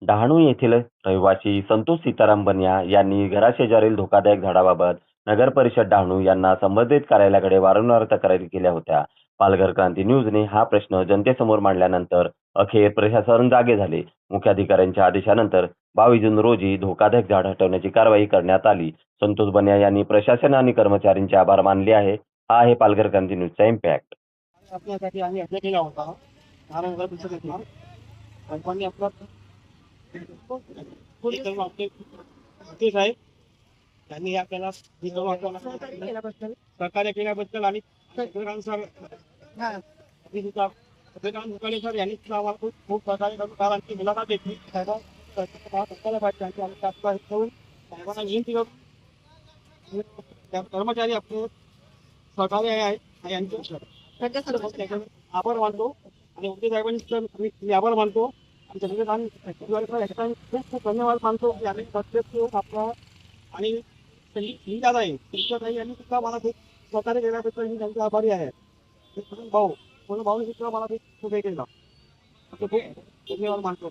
डहाणू येथील रहिवासी संतोष सीताराम बनिया यांनी घराशेजारील धोकादायक झाडाबाबत नगर परिषद डहाणू यांना संबंधित कार्यालयाकडे वारंवार तक्रारी केल्या होत्या. पालघर क्रांती न्यूजने हा प्रश्न जनतेसमोर मांडल्यानंतर अखेर प्रशासन जागे झाले. मुख्याधिकाऱ्यांच्या आदेशानंतर 22 जून रोजी धोकादायक झाड हटवण्याची कारवाई करण्यात आली. संतोष बनिया यांनी प्रशासन आणि कर्मचाऱ्यांचे आभार मानले आहे. हा आहे पालघर क्रांती न्यूजचा इम्पॅक्ट. आपल्यासाठी आम्ही अर्ज केला होता. नारायणगाव परिसरात कंपनी आपला साहेब त्यांनी आपल्याला सहकार्य केल्याबद्दल आणि सर यांनी आम्हाला खूप सहकार्य करून कारण मुलाखत घेतली. कर्मचारी आपले सहकार्य आहे यांचे आभार मानतो आणि उद्या साहेबांनी मी आभार मानतो. खूप धन्यवाद मानतो की आम्ही प्रत्येक आपला आणि दादा आहे त्यांच्याताई यांनी सुद्धा मला खूप सहकार्य केल्याबद्दल मी त्यांचा आभारी आहे. भाऊने सुद्धा मला खूप हे केला खूप धन्यवाद मानतो.